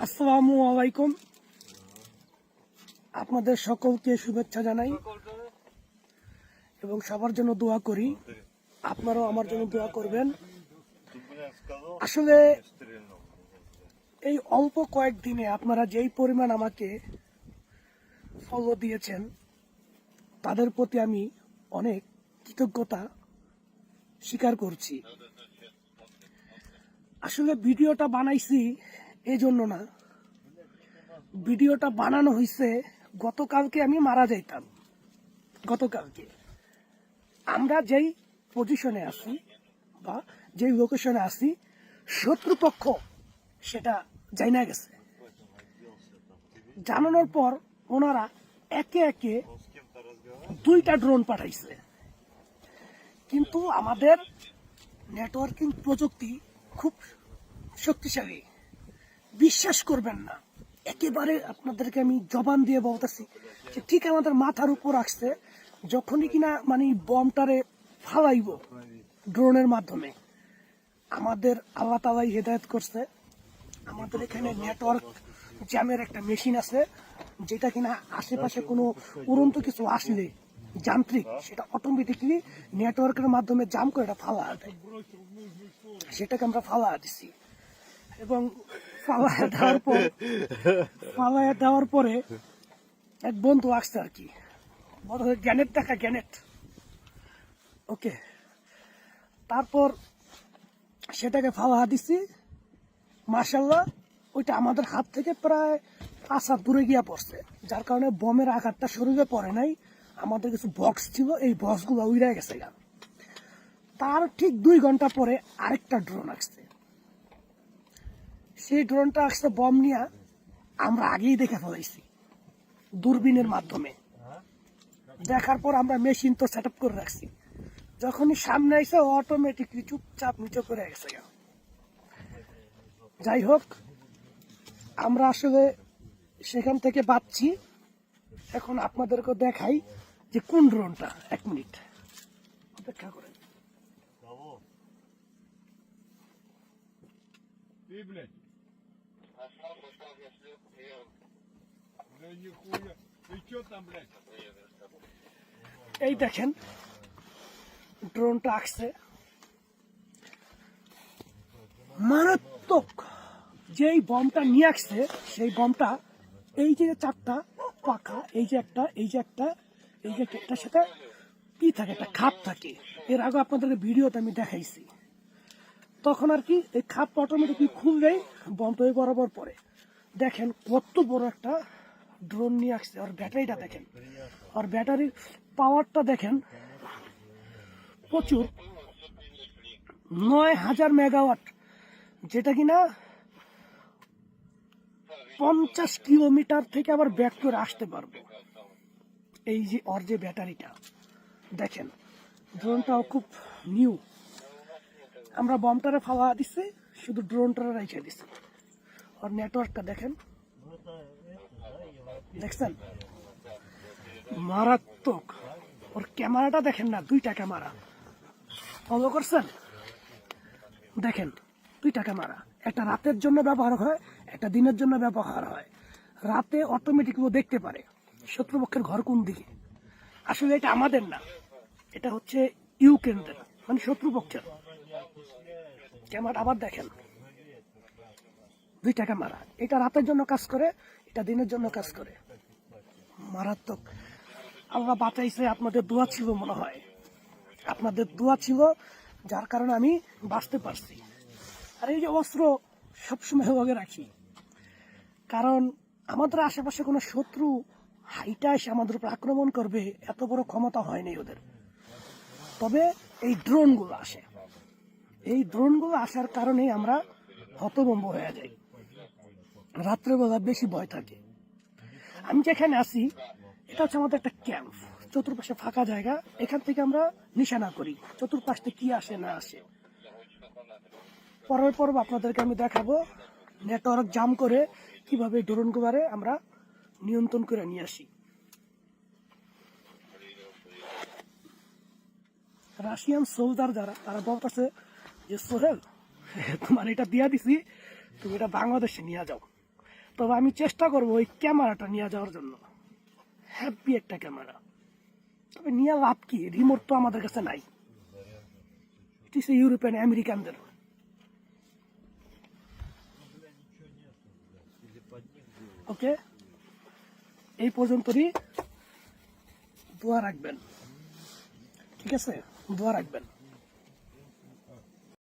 আসসালামু আলাইকুম। আপনাদের সকলকে শুভেচ্ছা জানাই এবং সবার জন্য দোয়া করি। আপনারাও আমার জন্য দোয়া করবেন। আসলে এই অল্প কয়েকদিনে আপনারা যেই পরিমাণ আমাকে ফলো দিয়েছেন তাদের প্রতি আমি অনেক কৃতজ্ঞতা স্বীকার করছি। আসলে ভিডিওটা বানাইছি এই জন্য না, ভিডিওটা বানানো হয়েছে গতকালকে আমি মারা যাইতাম। গতকালকে আমরা যেই পজিশনে আছি বা যেই লোকেশনে আছি, শত্রুপক্ষ সেটা জানা গেছে। জানানোর পর ওনারা একে একে 2টা ড্রোন পাঠাইছে, কিন্তু আমাদের নেটওয়ার্কিং প্রযুক্তি খুব শক্তিশালী। বিশ্বাস করবেন না, একেবারে আপনাদেরকে আমি জবান দিয়ে বলতেছি যে ঠিক আমাদের মাথার উপর আসছে। যখনই কিনা মানে বমটারে ফালাইব ড্রোনের মাধ্যমে, আমাদের আল্লাহ তাআলাই হেদায়েত করছে। আমাদের এখানে নেটওয়ার্ক জ্যামের একটা মেশিন আছে, যেটা কিনা আশেপাশে কোনো উড়ন্ত কিছু আসলে যান্ত্রিক সেটা অটোমেটিকলি নেটওয়ার্কের মাধ্যমে জাম করে এটা ফালা দেয়। সেটাকে আমরা ফালা দিছি এবং ফালায় দেওয়ার পরে এক বন্ধু আসছে আর কি, গ্যানেট দেখা গ্যানেট। ওকে, তারপর সেটাকে ফালা দিছি। মাশাআল্লাহ, ওইটা আমাদের হাত থেকে প্রায় 5 হাত দূরে গিয়া পড়ছে, যার কারণে বমের আঘাতটা শরীরে পড়ে নাই। আমাদের কিছু বক্স ছিল, এই বক্সগুলো উড়ে গেছে। তার ঠিক 2 ঘন্টা পরে আরেকটা ড্রোন আসছে। সেই ড্রোনটা আসছে বম নিয়ে, আমরা আগেই দেখে ফেলাইছি দূরবীনের মাধ্যমে। দেখার পর আমরা মেশিন তো সেট আপ করে রাখছি। যখনই সামনে আইসে অটোমেটিকলি চুপচাপ নিচে করে গেছে। যাই হোক, আমরা আসলে সেখান থেকে বাঁচছি। এখন আপনাদেরকে দেখাই যে কোন ড্রোনটা। 1 মিনিট অপেক্ষা করেন। এই দেখেন ড্রোনটা আসছে, মারাত্মক। যেই বমটা নিয়ে আসছে সেই বমটা, এই যে 4টা পাখা, এই যে একটা, এই যে একটা, এই যে একটার সাথে কি থাকে, একটা খাপ থাকে। এর আগে আপনাদেরকে ভিডিওতে আমি দেখাইছি। তখন আর কি এই খাপ অটোমেটিকলি খুললেই বন্ধ হয়ে বরাবর পড়ে। দেখেন কত বড় একটা ড্রোন নিয়ে আসছে। আর ব্যাটারিটা দেখেন, আর ব্যাটারির পাওয়ারটা দেখেন, প্রচুর। 9000 মেগাওয়াট, যেটা কিনা 50 কিলোমিটার থেকে আবার ব্যাক করে আসতে পারবো। এই যে ওর যে ব্যাটারিটা দেখেন, ড্রোনটাও খুব নিউ। আমরা বমটারে ফালা দিচ্ছি, শুধু ড্রোনটারে রেখে দিচ্ছি। আর নেটওয়ার্কটা দেখেন, দেখছেন মারাত্মক। ওর ক্যামেরাটা দেখেন না, 2টা ক্যামেরা ফলো করছেন। দেখেন 2টা ক্যামেরা, একটা রাতের জন্য ব্যবহার হয়, একটা দিনের জন্য ব্যবহার হয়। রাতে অটোমেটিক ও দেখতে পারে শত্রুপক্ষের ঘর কোন দিকে। আসলে এটা আমাদের না, এটা হচ্ছে ইউক্রেনদের, মানে শত্রুপক্ষের ক্যামেরা। আবার দেখেন 2টা ক্যামেরা, এটা রাতের জন্য কাজ করে, এটা দিনের জন্য কাজ করে। মারাত্মক। আল্লাহ বাঁচাইছে, আপনাদের দোয়া ছিল মনে হয়, আপনাদের দোয়া ছিল, যার কারণে আমি বাঁচতে পারছি। আর এই যে অস্ত্র সবসময় লগে রাখি, কারণ আমাদের আশেপাশে কোনো শত্রু হাইটা এসে আমাদের উপর আক্রমণ করবে এত বড় ক্ষমতা হয়নি ওদের। তবে এই ড্রোনগুলো আসে, এই ড্রোনগুলো আসার কারণেই আমরা হতভম্ব হয়ে যাই। রাত্রেবেলা বেশি ভয় থাকে। আমি যেখানে আছি এটা হচ্ছে আমাদের একটা ক্যাম্প, চতুর্পাশে ফাঁকা জায়গা। এখান থেকে আমরা নিশানা করি চতুর্পাশ থেকে কি আসে না আসে। পরের পর্ব আপনাদেরকে আমি দেখাবো নেটওয়ার্ক জাম করে কিভাবে ড্রোনগুলোরে আমরা নিয়ন্ত্রণ করে নিয়ে আসি। রাশিয়ান সোলজার যারা, তারা বলতেছে যে সোহেল, তোমার এটা দিয়া দিছি, তুমি এটা বাংলাদেশে নিয়ে যাও। তবে আমি চেষ্টা করবো ওই ক্যামেরাটা নিয়ে যাওয়ার জন্য। হ্যাপি একটা ক্যামেরা, তবে নিয়ে লাভ কি, রিমোট তো আমাদের কাছে নাই। ইউরোপিয়ান আমেরিকানদের। ওকে, এই পর্যন্তই। দোয়া রাখবেন, ঠিক আছে, দোয়া রাখবেন।